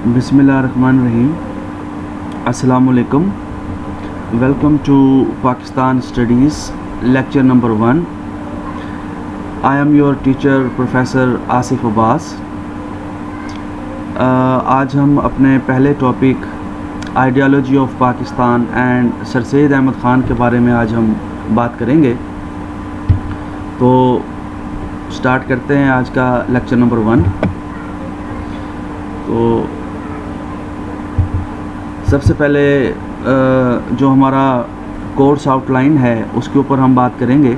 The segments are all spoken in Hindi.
Bismillahirrahmanirrahim. Assalamu alaikum. Welcome to Pakistan Studies lecture number 1. I am your teacher Professor Asif Abbas. आज हम अपने पहले topic ideology of Pakistan and sir Syed Ahmad Khan के बारे में आज हम बात करेंगे। तो स्टार्ट करते हैं आज का लेक्चर नंबर 1। तो सबसे पहले जो हमारा कोर्स आउटलाइन है उसके ऊपर हम बात करेंगे।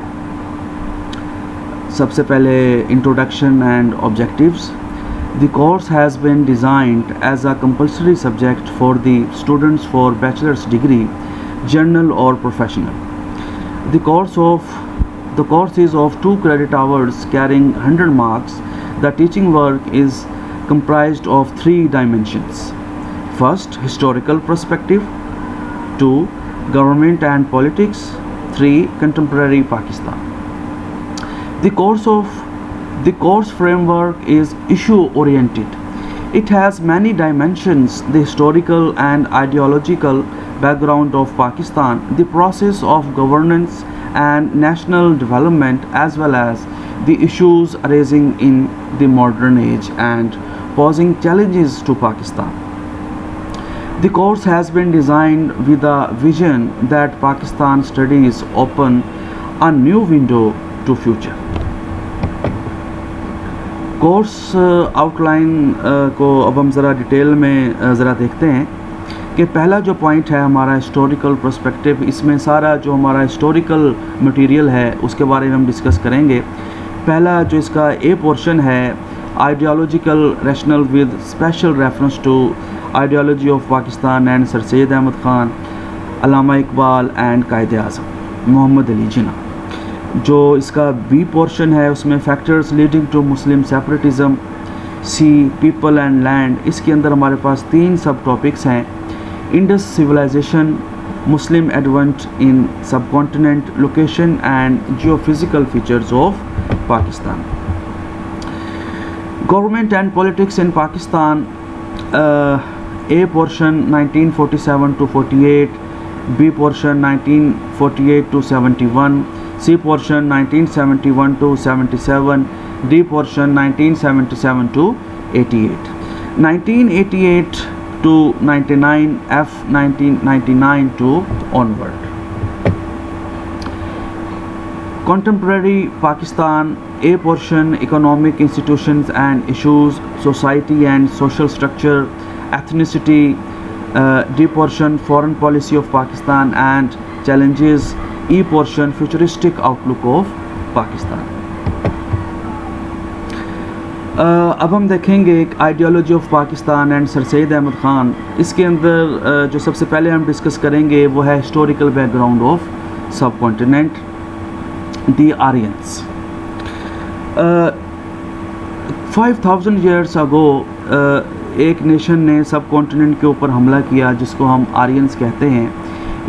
सबसे पहले introduction and objectives. The course has been designed as a compulsory subject for the students for bachelors degree, general और professional. The course is of 2 credit hours carrying 100 marks. The teaching work is comprised of 3 dimensions. First, historical perspective. 2, government and politics. 3, contemporary Pakistan. The course framework is issue oriented. It has many dimensions: the historical and ideological background of Pakistan, the process of governance and national development, as well as the issues arising in the modern age and posing challenges to Pakistan. The course has been designed with a vision that Pakistan studies open a new window to future. Course outline को अब हम ज़रा डिटेल में ज़रा देखते हैं कि पहला जो पॉइंट है हमारा हिस्टोरिकल पर्सपेक्टिव। इसमें सारा जो हमारा हिस्टोरिकल मटेरियल है उसके बारे में हम डिस्कस करेंगे। पहला जो इसका ए पोर्शन है, ideological rational with special reference to ideology of Pakistan and sir Syed Ahmad Khan, Allama Iqbal and Quaid Azam Muhammad Ali Jinnah. जो इसका बी पोर्शन है उसमें factors leading to Muslim separatism, C, people and land. इसके अंदर हमारे पास 3 सब टॉपिक्स हैं: Indus civilisation, Muslim advent in sub continent, location and geophysical features of Pakistan. Government and politics in Pakistan, A portion 1947 to 48, B portion 1948 to 71, C portion 1971 to 77, D portion 1977 to 88, 1988 to 99, F 1999 to onward. Contemporary Pakistan, A portion economic institutions and issues, society and social structure, ethnicity, D portion foreign policy of Pakistan and challenges, E portion futuristic outlook of Pakistan. अब हम देखेंगे एक ideology of Pakistan and sir Syed Ahmad Khan. इसके अंदर जो सबसे पहले हम डिस्कस करेंगे वो है हिस्टोरिकल बैकग्राउंड ऑफ सब कॉन्टिनेंट, दी आर्यंस। 5000 ईयर्स अगो एक नेशन ने सब कॉन्टिनेंट के ऊपर हमला किया जिसको हम आर्यंस कहते हैं।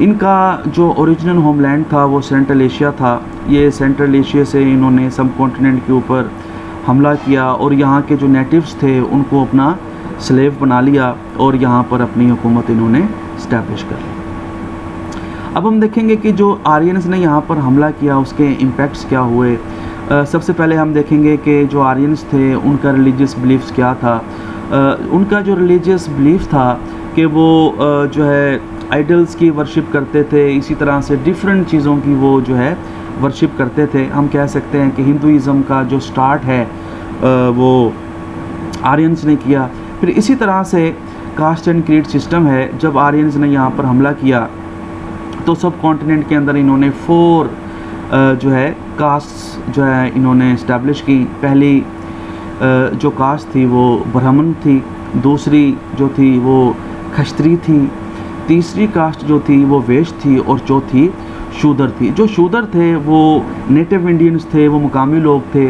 इनका जो ओरिजिनल होमलैंड था वो सेंट्रल एशिया था। ये सेंट्रल एशिया से इन्होंने सब कॉन्टिनेंट के ऊपर हमला किया और यहाँ के जो नेटिव्स थे उनको अपना स्लेव बना लिया और यहाँ पर अपनी हुकूमत इन्होंने इस्टेब्लिश कर ली। अब हम देखेंगे कि जो आर्यंस ने यहाँ पर हमला किया उसके इम्पैक्ट्स क्या हुए। सबसे पहले हम देखेंगे कि जो आर्यंस थे उनका रिलीजियस बिलीफ्स क्या था। उनका जो रिलीजियस बिलीफ था कि वो जो है आइडल्स की वर्शिप करते थे, इसी तरह से डिफरेंट चीज़ों की वो जो है वर्शिप करते थे। हम कह सकते हैं कि हिंदुइज़म का जो स्टार्ट है वो आर्यंस ने किया। फिर इसी तरह से कास्ट एंड क्रीड सिस्टम है। जब आर्यंस ने यहाँ पर हमला किया तो सब कॉन्टिनेंट के अंदर इन्होंने 4 जो है कास्ट जो है इन्होंने इस्टेब्लिश की। पहली जो कास्ट थी वो ब्राह्मण थी, दूसरी जो थी वो खश्तरी थी, तीसरी कास्ट जो थी वो वैश्य थी और चौथी शूदर थी। जो शूदर थे वो नेटिव इंडियंस थे, वो मुकामी लोग थे।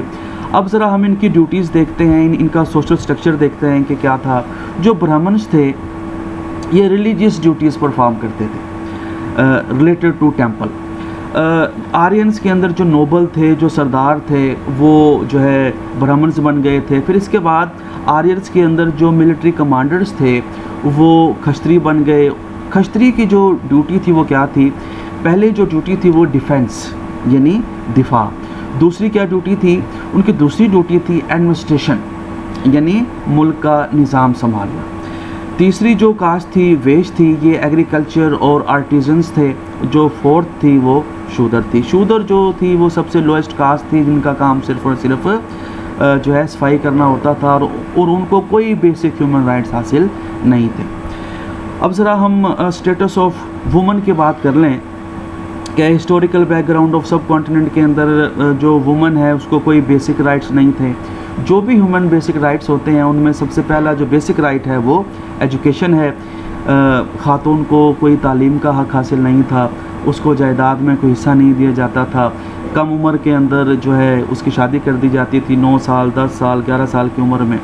अब ज़रा हम इनकी ड्यूटीज़ देखते हैं, इनका सोशल स्ट्रक्चर देखते हैं कि क्या था। जो ब्राह्मण्स थे ये रिलीजियस ड्यूटीज़ परफॉर्म करते थे रिलेटेड टू टेम्पल। आर्यंस के अंदर जो नोबल थे, जो सरदार थे, वो जो है ब्राह्मण्स बन गए थे। फिर इसके बाद आर्यंस के अंदर जो मिलिट्री कमांडर्स थे वो खस्त्री बन गए। खस्त्री की जो ड्यूटी थी वो क्या थी? पहले जो ड्यूटी थी वो डिफेंस यानी दिफा। दूसरी क्या ड्यूटी थी? उनकी दूसरी ड्यूटी थी एडमिनिस्ट्रेशन यानी मुल्क का निज़ाम संभालना। तीसरी जो कास्ट थी, वेश थी, ये एग्रीकल्चर और आर्टिजन्स थे। जो फोर्थ थी वो शूदर थी। शूदर जो थी वो सबसे लोएस्ट कास्ट थी, जिनका काम सिर्फ़ और सिर्फ जो है सफाई करना होता था और उनको कोई बेसिक ह्यूमन राइट्स हासिल नहीं थे। अब ज़रा हम स्टेटस ऑफ वुमन की बात कर लें। क्या हिस्टोरिकल बैकग्राउंड ऑफ सब कॉन्टिनेंट के अंदर जो वुमन है उसको कोई बेसिक राइट्स नहीं थे। जो भी ह्यूमन बेसिक राइट्स होते हैं उनमें सबसे पहला जो बेसिक राइट है वो एजुकेशन है। ख़ातून को कोई तालीम का हक़ हासिल नहीं था, उसको जायदाद में कोई हिस्सा नहीं दिया जाता था। कम उम्र के अंदर जो है उसकी शादी कर दी जाती थी। 9 साल, 10 साल, 11 साल की उम्र में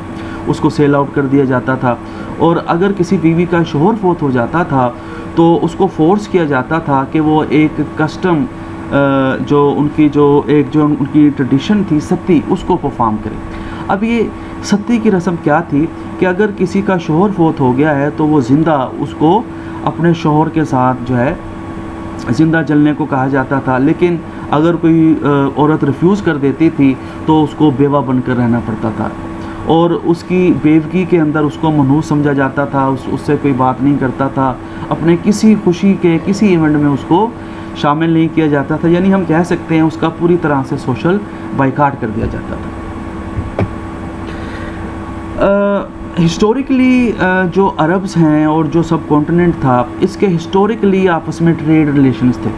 उसको सेल आउट कर दिया जाता था। और अगर किसी बीवी का शोहर फोत हो जाता था तो उसको फोर्स किया जाता था कि वो एक कस्टम जो उनकी ट्रेडिशन थी सती, उसको परफॉर्म करे। अब ये सती की रस्म क्या थी कि अगर किसी का शोहर फोत हो गया है तो वो ज़िंदा उसको अपने शोहर के साथ जो है ज़िंदा जलने को कहा जाता था। लेकिन अगर कोई औरत रिफ्यूज़ कर देती थी तो उसको बेवा बनकर रहना पड़ता था और उसकी बेवगी के अंदर उसको मनहूस समझा जाता था। उससे कोई बात नहीं करता था। अपने किसी खुशी के किसी इवेंट में उसको शामिल नहीं किया जाता था। यानी हम कह सकते हैं उसका पूरी तरह से सोशल बाइकाट कर दिया जाता था। हिस्टोरिकली जो अरब्स हैं और जो सब कॉन्टिनेंट था, इसके हिस्टोरिकली आपस में ट्रेड रिलेशंस थे।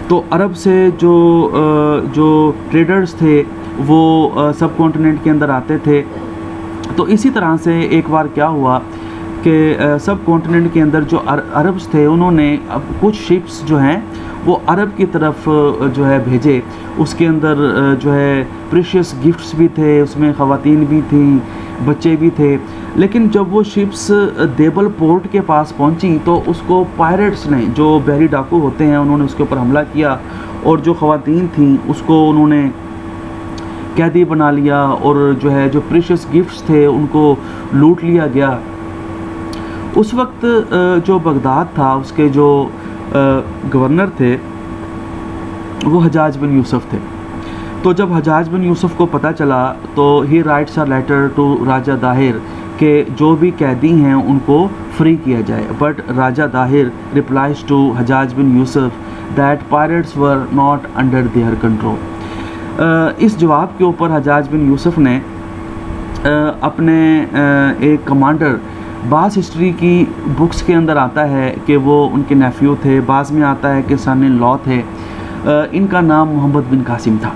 तो अरब से जो ट्रेडर्स थे वो सब कॉन्टिनेंट के अंदर आते थे। तो इसी तरह से एक बार क्या हुआ कि सब कॉन्टिनेंट के अंदर जो अरब्स थे उन्होंने अब कुछ शिप्स जो हैं वो अरब की तरफ जो है भेजे। उसके अंदर जो है प्रीशियस गिफ्ट्स भी थे, उसमें ख़वातीन भी थी, बच्चे भी थे। लेकिन जब वो शिप्स देबल पोर्ट के पास पहुंची तो उसको पायरेट्स ने, जो बहरी डाकू होते हैं, उन्होंने उसके ऊपर हमला किया और जो ख़वातीन थी उसको उन्होंने कैदी बना लिया और जो प्रीशियस गिफ्ट्स थे उनको लूट लिया गया। उस वक्त जो बगदाद था उसके जो गवर्नर थे वो हजाज बिन यूसुफ थे। तो जब हजाज बिन यूसुफ को पता चला तो ही writes a letter to Raja Dahir कि जो भी कैदी हैं उनको फ्री किया जाए। But Raja Dahir replies to Hajjaj bin Yusuf that pirates were not under their control. इस जवाब के ऊपर हजाज बिन यूसुफ ने अपने एक कमांडर, बास हिस्ट्री की बुक्स के अंदर आता है कि वो उनके नेफ्यू थे, बाज़ में आता है कि सन इन लॉ थे। इनका नाम मोहम्मद बिन कासिम था।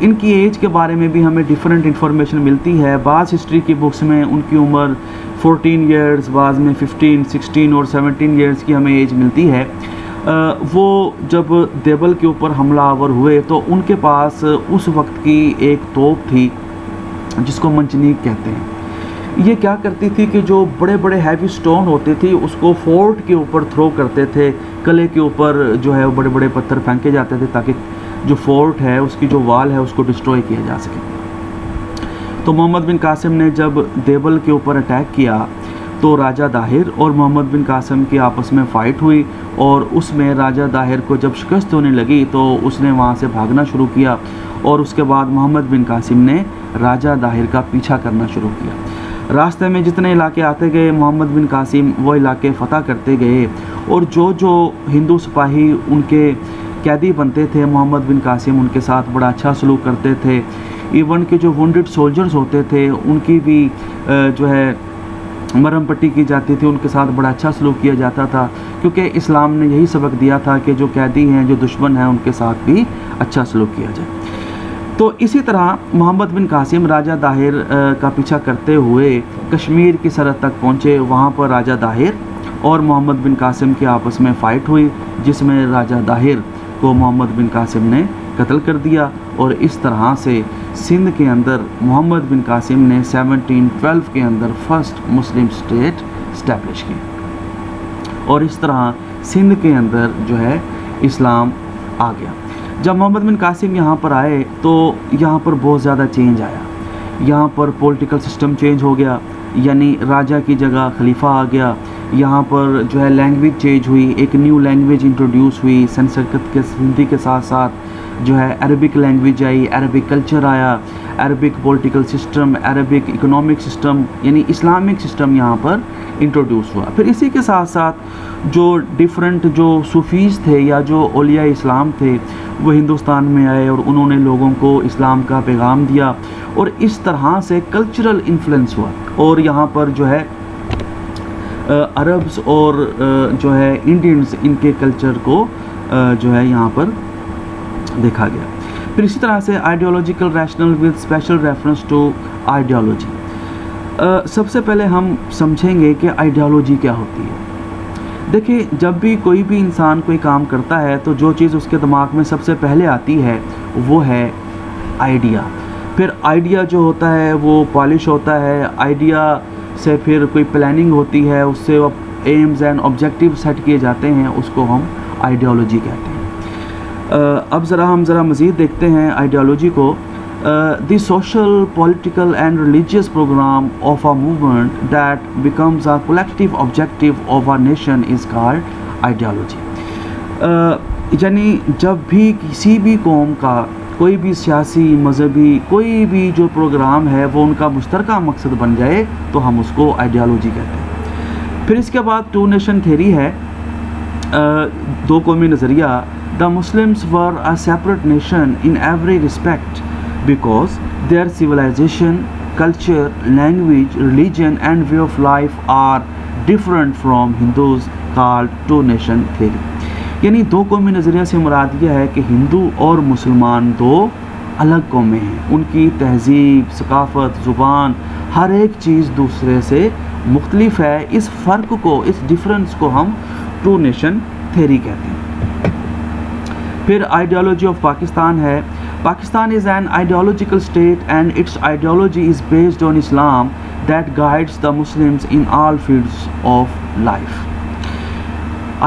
इनकी एज के बारे में भी हमें डिफरेंट इन्फॉर्मेशन मिलती है। बाज़ हिस्ट्री की बुक्स में उनकी उम्र 14 ईयर्स, बाज़ में 15, 16 और 17 ईयर्स की हमें एज मिलती है। वो जब देबल के ऊपर हमलावर हुए तो उनके पास उस वक्त की एक तोप थी जिसको मंजनीक कहते हैं। ये क्या करती थी कि जो बड़े बड़े हैवी स्टोन होते थे उसको फोर्ट के ऊपर थ्रो करते थे। किले के ऊपर जो है वो बड़े बड़े पत्थर फेंके जाते थे ताकि जो फोर्ट है उसकी जो वाल है उसको डिस्ट्रॉय किया जा सके। तो मोहम्मद बिन कासिम ने जब देबल के ऊपर अटैक किया तो राजा दाहिर और मोहम्मद बिन कासिम की आपस में फ़ाइट हुई और उसमें राजा दाहिर को जब शिकस्त होने लगी तो उसने वहाँ से भागना शुरू किया और उसके बाद मोहम्मद बिन कासिम ने राजा दाहिर का पीछा करना शुरू किया। रास्ते में जितने इलाके आते गए मोहम्मद बिन कासिम वो इलाके फ़तह करते गए और जो हिंदू सिपाही उनके कैदी बनते थे मोहम्मद बिन कासिम उनके साथ बड़ा अच्छा सलूक करते थे। इवन के जो वुंडेड सोल्जर्स होते थे उनकी भी जो है मरहम पट्टी की जाती थी, उनके साथ बड़ा अच्छा सलूक किया जाता था क्योंकि इस्लाम ने यही सबक दिया था कि जो कैदी हैं, जो दुश्मन हैं, उनके साथ भी अच्छा सलूक किया जाए। तो इसी तरह मोहम्मद बिन कासिम राजा दाहिर का पीछा करते हुए कश्मीर की सरहद तक पहुँचे। वहाँ पर राजा दाहिर और मोहम्मद बिन कासिम की आपस में फ़ाइट हुई जिसमें राजा दाहिर को मोहम्मद बिन कासिम ने कत्ल कर दिया और इस तरह से सिंध के अंदर मोहम्मद बिन कासिम ने 1712 के अंदर फर्स्ट मुस्लिम स्टेट इस्टेब्लिश की और इस तरह सिंध के अंदर जो है इस्लाम आ गया। जब मोहम्मद बिन कासिम यहाँ पर आए तो यहाँ पर बहुत ज़्यादा चेंज आया। यहाँ पर पॉलिटिकल सिस्टम चेंज हो गया, यानी राजा की जगह खलीफा आ गया। यहाँ पर जो है लैंग्वेज चेंज हुई, एक न्यू लैंग्वेज इंट्रोड्यूस हुई। संस्कृत के हिंदी के साथ साथ जो है अरबिक लैंग्वेज आई, अरबिक कल्चर आया, Arabic political system, Arabic economic system, यानी इस्लामिक सिस्टम यहाँ पर इंट्रोड्यूस हुआ। फिर इसी के साथ साथ जो डिफरेंट जो सूफीज़ थे या जो औलिया इस्लाम थे वो हिंदुस्तान में आए और उन्होंने लोगों को इस्लाम का पैगाम दिया, और इस तरह से कल्चरल इन्फ्लुएंस हुआ। और यहाँ पर जो है अरब्स और जो है इंडियंस, इनके कल्चर को जो है यहाँ पर देखा गया। फिर इसी तरह से ideological rational with special reference to ideology. सबसे पहले हम समझेंगे कि आइडियोलॉजी क्या होती है। देखिए, जब भी कोई भी इंसान कोई काम करता है तो जो चीज़ उसके दिमाग में सबसे पहले आती है वो है आइडिया। फिर आइडिया जो होता है वो पॉलिश होता है, आइडिया से फिर कोई प्लानिंग होती है, उससे एम्स एंड ऑब्जेक्टिव सेट किए जाते हैं, उसको हम आइडियोलॉजी कहते हैं। अब हम ज़रा मज़ीद देखते हैं आइडियोलॉजी को। The social, political and religious program of a movement that becomes a collective objective of a nation is called ideology. यानी जब भी किसी भी कौम का कोई भी सियासी, मजहबी कोई भी जो प्रोग्राम है वो उनका मुश्तरका मकसद बन जाए तो हम उसको आइडियोलॉजी कहते हैं। फिर इसके बाद टू नेशन थ्योरी है, दो कौमी नज़रिया। The Muslims were a separate nation in every respect because their civilization, culture, language, religion and way of life are different from Hindus, called two nation theory। यानी दो कौमी नज़रिया से मुराद यह है कि हिंदू और मुसलमान दो अलग कौमें हैं, उनकी तहज़ीब, सकाफ़त, ज़ुबान, हर एक चीज़ दूसरे से मुख्तलिफ है। इस फ़र्क को, इस डिफरेंस को हम टू नेशन थ्योरी कहते हैं। फिर आइडियोलॉजी ऑफ पाकिस्तान है। Pakistan is an ideological state and its ideology is based on Islam that guides the Muslims in all fields of life.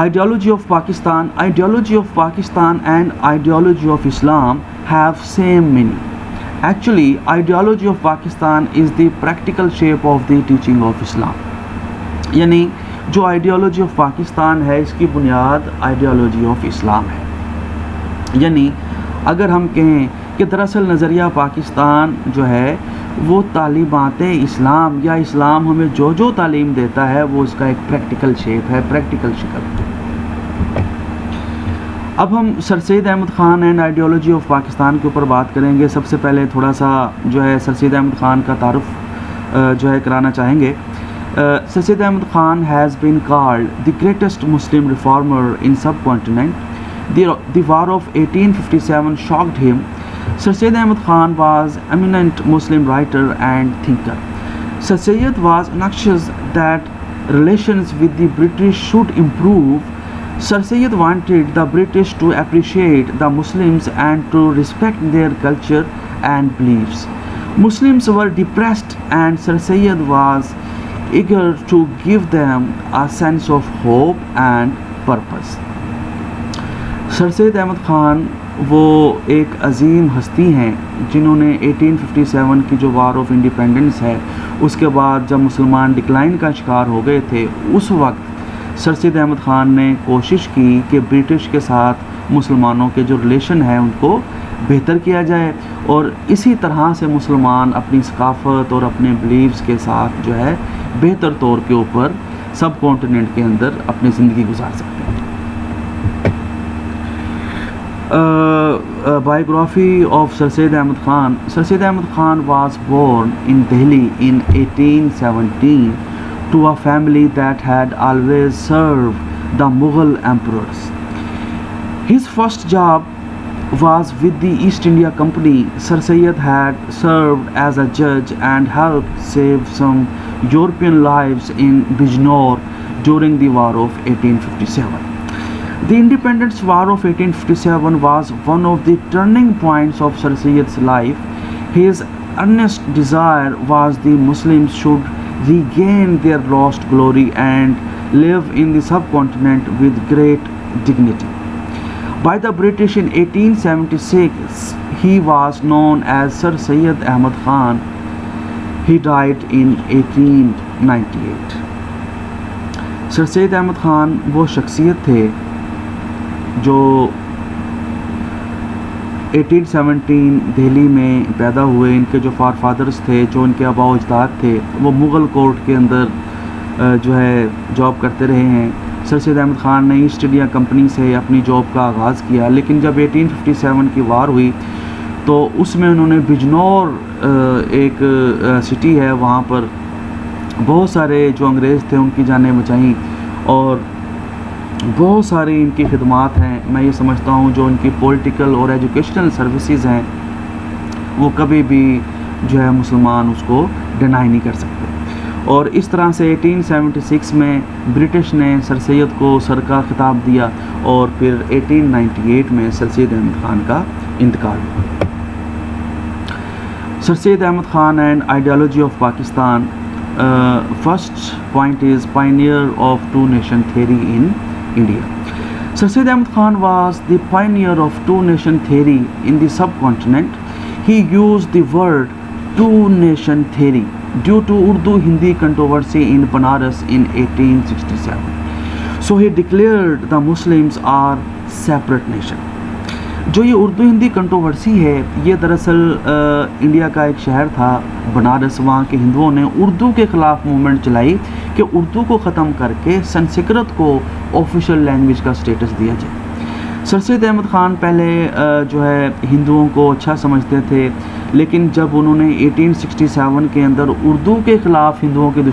Ideology of Pakistan and ideology of Islam have same meaning. Actually, ideology of Pakistan is the practical shape of the teaching of Islam. यानी जो आइडियोलॉजी ऑफ पाकिस्तान है इसकी बुनियाद आइडियोलॉजी ऑफ इस्लाम है। यानी अगर हम कहें कि दरअसल नज़रिया पाकिस्तान जो है वो तालीमात इस्लाम या इस्लाम हमें जो जो तालीम देता है वो उसका एक प्रैक्टिकल शेप है, प्रैक्टिकल शक्ल। अब हम Sir Syed Ahmad Khan and ideology of Pakistan के ऊपर बात करेंगे। सबसे पहले थोड़ा सा जो है सर सैयद अहमद ख़ान का तारुफ जो है कराना चाहेंगे। Sir Syed Ahmad Khan has been called the greatest Muslim reformer in sub continent. The war of 1857 shocked him. Sir Syed Ahmad Khan was an eminent Muslim writer and thinker. Sir Syed was anxious that relations with the British should improve. Sir Syed wanted the British to appreciate the Muslims and to respect their culture and beliefs. Muslims were depressed and Sir Syed was eager to give them a sense of hope and purpose. Sir Syed Ahmad Khan वो एक अजीम हस्ती हैं जिन्होंने 1857 की जो वार ऑफ इंडिपेंडेंस है उसके बाद जब मुसलमान डिक्लाइन का शिकार हो गए थे, उस वक्त सर सैयद अहमद ख़ान ने कोशिश की कि ब्रिटिश के साथ मुसलमानों के जो रिलेशन है उनको बेहतर किया जाए और इसी तरह से मुसलमान अपनी सकाफ़त और अपने बिलीव्स के साथ जो है बेहतर तौर के ऊपर सब कॉन्टिनेंट के अंदर अपनी ज़िंदगी गुजार सकते हैं। Biography of Sir Syed Ahmad Khan. Sir Syed Ahmad Khan was born in Delhi in 1817 to a family that had always served the Mughal emperors. His first job was with the East India Company. Sir Syed had served as a judge and helped save some European lives in Bijnor during the War of 1857. The Independence War of 1857 was one of the turning points of Sir Syed's life. His earnest desire was the Muslims should regain their lost glory and live in the subcontinent with great dignity. By the British in 1876, he was known as Sir Syed Ahmad Khan. He died in 1898. Sir Syed Ahmad Khan वो शख्सियत थे जो 1817 दिल्ली में पैदा हुए। इनके जो फादर्स थे, जो इनके आबा अजदाद थे, वो मुग़ल कोर्ट के अंदर जो है जॉब करते रहे हैं। सर सैयद अहमद ख़ान ने ईस्ट इंडिया कंपनी से अपनी जॉब का आगाज़ किया, लेकिन जब 1857 की वार हुई तो उसमें उन्होंने बिजनौर एक सिटी है, वहाँ पर बहुत सारे जो अंग्रेज़ थे उनकी जानें बचाईं और बहुत सारी इनकी खिदमात हैं। मैं ये समझता हूँ जो इनकी पॉलिटिकल और एजुकेशनल सर्विसेज हैं वो कभी भी जो है मुसलमान उसको डिनाई नहीं कर सकते। और इस तरह से 1876 में ब्रिटिश ने सर सैयद को सर का खिताब दिया और फिर 1898 में सर सैयद अहमद ख़ान का इंतकाल हुआ। Sir Syed Ahmad Khan and ideology of Pakistan. First point is pioneer of two nation theory in India. Sir Syed Ahmad Khan was the pioneer of two-nation theory in the subcontinent. He used the word two-nation theory due to Urdu-Hindi controversy in Banaras in 1867. So he declared the Muslims are separate nation. जो ये उर्दू हिंदी कंट्रोवर्सी है, ये दरअसल इंडिया का एक शहर था बनारस। वहाँ के हिंदुओं ने उर्दू के ख़िलाफ़ मूवमेंट चलाई कि उर्दू को ख़त्म करके संस्कृत को ऑफिशियल लैंग्वेज का स्टेटस दिया जाए। सर सैयद अहमद ख़ान पहले जो है हिंदुओं को अच्छा समझते थे, लेकिन जब उन्होंने 1867 के अंदर उर्दू के ख़िलाफ़ हिंदुओं की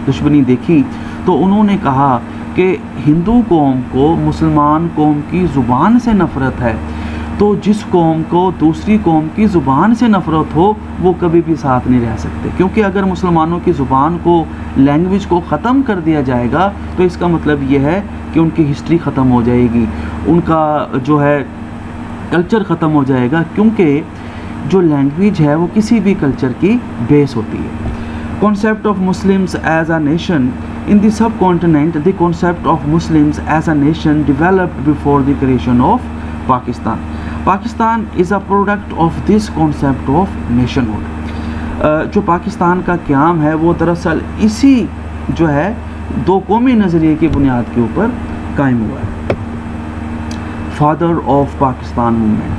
दुश्मनी देखी तो उन्होंने कहा कि हिंदू कौम को मुसलमान कौम की ज़ुबान से नफ़रत है, तो जिस कौम को दूसरी कौम की ज़ुबान से नफ़रत हो वो कभी भी साथ नहीं रह सकते। क्योंकि अगर मुसलमानों की ज़ुबान को, लैंग्वेज को ख़त्म कर दिया जाएगा तो इसका मतलब ये है कि उनकी हिस्ट्री ख़त्म हो जाएगी, उनका जो है कल्चर ख़त्म हो जाएगा, क्योंकि जो लैंग्वेज है वो किसी भी कल्चर की बेस होती है। Concept of Muslims as a nation. In the subcontinent, the concept of Muslims as a nation developed before the creation of Pakistan. Pakistan is a product of this concept of nationhood. जो पाकिस्तान का क़याम है वो दरअसल इसी जो है दो कौमी नज़रिए की बुनियाद के ऊपर कायम हुआ है। Father of Pakistan movement.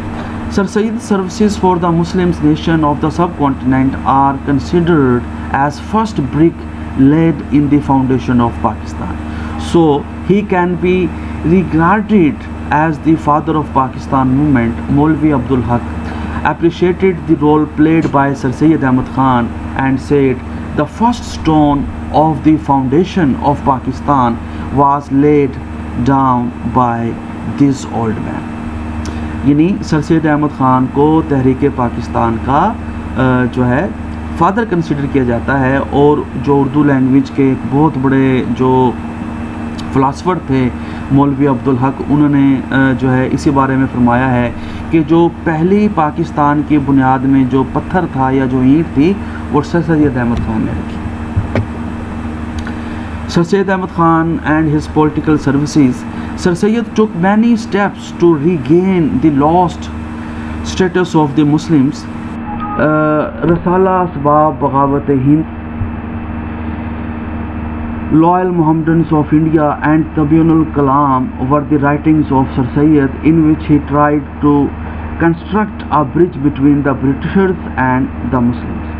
Sir Syed services for the Muslims nation of the subcontinent are considered as first brick laid in the foundation of Pakistan. So he can be regarded as the father of Pakistan movement. Maulvi Abdul Haq appreciated the role played by Sir Syed Ahmad Khan and said the first stone of the foundation of Pakistan was laid down by this old man. यानी सर सैयद अहमद ख़ान को तहरीक पाकिस्तान का जो है फादर कंसिडर किया जाता है, और जो उर्दू लैंग्वेज के एक बहुत बड़े जो फ़िलासफ़र थे मौलवी अब्दुल हक, उन्होंने जो है इसी बारे में फरमाया है कि जो पहली पाकिस्तान की बुनियाद में जो पत्थर था या जो ईंट थी वो सर सैयद अहमद ख़ान ने रखी। Sir Syed Ahmad Khan and his political services. Sir Syed took many steps to regain the lost status of the Muslims. Rasala Asbab Bagawat-e-Hind, Loyal Muhammadans of India and Tabianul Kalam were the writings of Sir Syed, in which he tried to construct a bridge between the Britishers and the Muslims.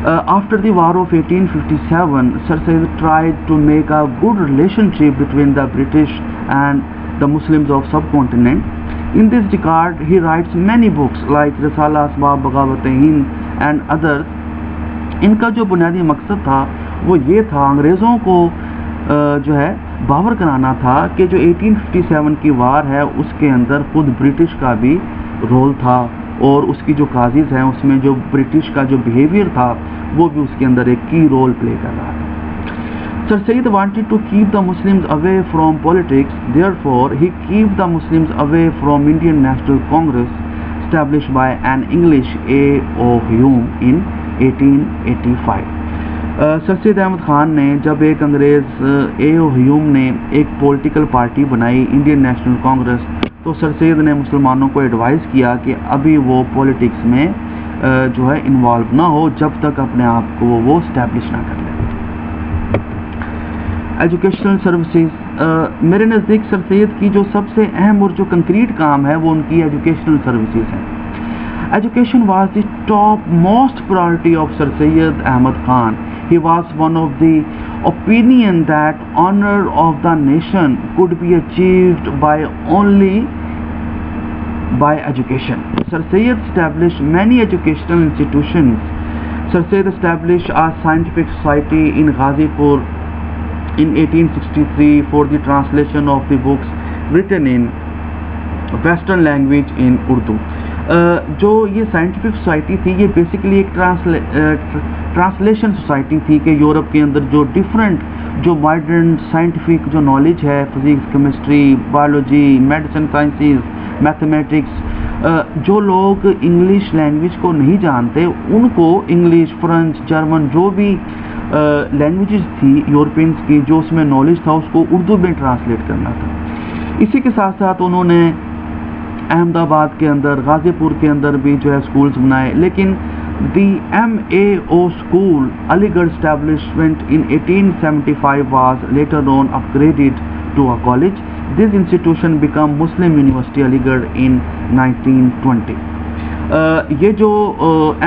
After the war of 1857, Sir Syed tried to make a good relationship between the British and the Muslims of subcontinent. In this regard, he writes many books like Risala Asbab Bagawat-e-Hind and others. इनका जो बुनियादी मकसद था वो ये था, अंग्रेज़ों को जो है बावर कराना था कि जो 1857 की वार है उसके अंदर खुद ब्रिटिश का भी रोल था, और उसकी जो काजीज़ हैं उसमें जो ब्रिटिश का जो बिहेवियर था वो भी उसके अंदर एक की रोल प्ले कर रहा था। Sir Syed wanted to keep the Muslims away from politics, therefore he kept the Muslims away from Indian National Congress established by an English A.O. Hume in 1885. Sir Syed Ahmad Khan ने जब एक अंग्रेज़ A.O. ह्यूम ने एक पॉलिटिकल पार्टी बनाई इंडियन नेशनल कांग्रेस, तो सर सैयद ने मुसलमानों को एडवाइस किया कि अभी वो पॉलिटिक्स में जो है इन्वॉल्व ना हो जब तक अपने आप को वो स्टैब्लिश ना कर ले। एजुकेशनल सर्विसेज, मेरे नज़दीक सर सैयद की जो सबसे अहम और जो कंक्रीट काम है वो उनकी एजुकेशनल सर्विसेज हैं। Education was the top most priority of Sir Syed Ahmad Khan. He was one of the opinion that honor of the nation could be achieved only by education. Sir Syed established many educational institutions. Sir Syed established a scientific society in Ghazipur in 1863 for the translation of the books written in Western language in Urdu. जो ये साइंटिफिक सोसाइटी थी ये बेसिकली एक ट्रांसलेशन सोसाइटी थी कि यूरोप के अंदर जो डिफरेंट जो मॉडर्न साइंटिफिक जो नॉलेज है, physics, chemistry, biology, medicine sciences, mathematics, जो लोग इंग्लिश लैंग्वेज को नहीं जानते उनको इंग्लिश, फ्रेंच, जर्मन जो भी लैंग्वेजेस थी यूरोपियंस की जो उसमें नॉलेज था उसको उर्दू में ट्रांसलेट करना था। इसी के साथ साथ उन्होंने अहमदाबाद के अंदर, गाज़ीपुर के अंदर भी जो है स्कूल्स बनाए, लेकिन the MAO school Aligarh establishment in 1875 was later on upgraded to a college. This institution become Muslim university Aligarh in 1920। ये जो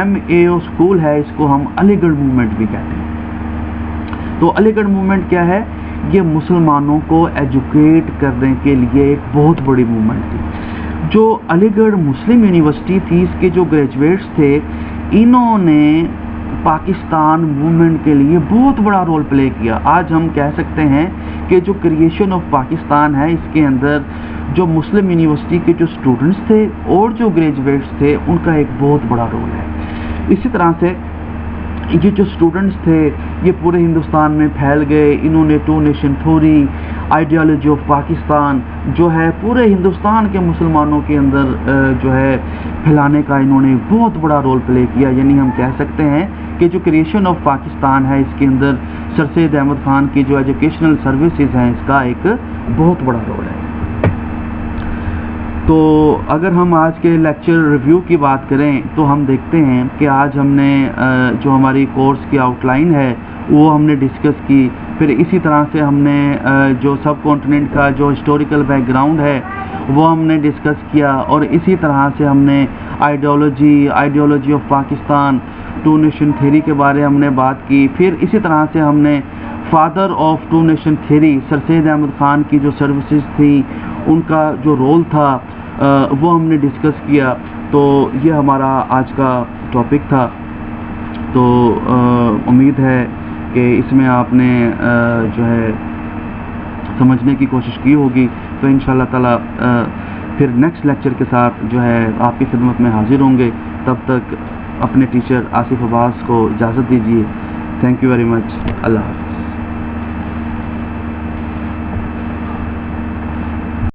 MAO स्कूल है इसको हम अलीगढ़ मूवमेंट भी कहते हैं। तो अलीगढ़ मूवमेंट क्या है? ये मुसलमानों को एजुकेट करने के लिए एक बहुत बड़ी मूवमेंट थी। जो अलीगढ़ मुस्लिम यूनिवर्सिटी थी इसके जो ग्रेजुएट्स थे इन्होंने पाकिस्तान मूवमेंट के लिए बहुत बड़ा रोल प्ले किया। आज हम कह सकते हैं कि जो क्रिएशन ऑफ पाकिस्तान है इसके अंदर जो मुस्लिम यूनिवर्सिटी के जो स्टूडेंट्स थे और जो ग्रेजुएट्स थे उनका एक बहुत बड़ा रोल है। इसी तरह से ये जो स्टूडेंट्स थे ये पूरे हिंदुस्तान में फैल गए। इन्होंने two nation theory, ideology of Pakistan जो है पूरे हिंदुस्तान के मुसलमानों के अंदर जो है फैलाने का इन्होंने बहुत बड़ा रोल प्ले किया। यानी हम कह सकते हैं कि जो क्रिएशन ऑफ पाकिस्तान है इसके अंदर सर सैयद अहमद खान की जो एजुकेशनल सर्विसेज हैं इसका एक बहुत बड़ा रोल है। तो अगर हम आज के लेक्चर रिव्यू की बात करें तो हम देखते हैं कि आज हमने जो हमारी कोर्स की आउटलाइन है वो हमने डिस्कस की। फिर इसी तरह से हमने जो सब कॉन्टिनेंट का जो हिस्टोरिकल बैकग्राउंड है वो हमने डिस्कस किया और इसी तरह से हमने ideology of Pakistan, two nation theory के बारे हमने बात की। फिर इसी तरह से हमने father of two nation theory Sir Syed Ahmad Khan की जो सर्विसेज थी उनका जो रोल था वो हमने डिस्कस किया। तो ये हमारा आज का टॉपिक था। तो उम्मीद है कि इसमें आपने जो है समझने की कोशिश की होगी। तो इंशाल्लाह ताला फिर नेक्स्ट लेक्चर के साथ जो है आपकी खिदमत में हाजिर होंगे। तब तक अपने टीचर आसिफ अब्बास को इजाज़त दीजिए। Thank you very much. अल्लाह हाफ़िज़।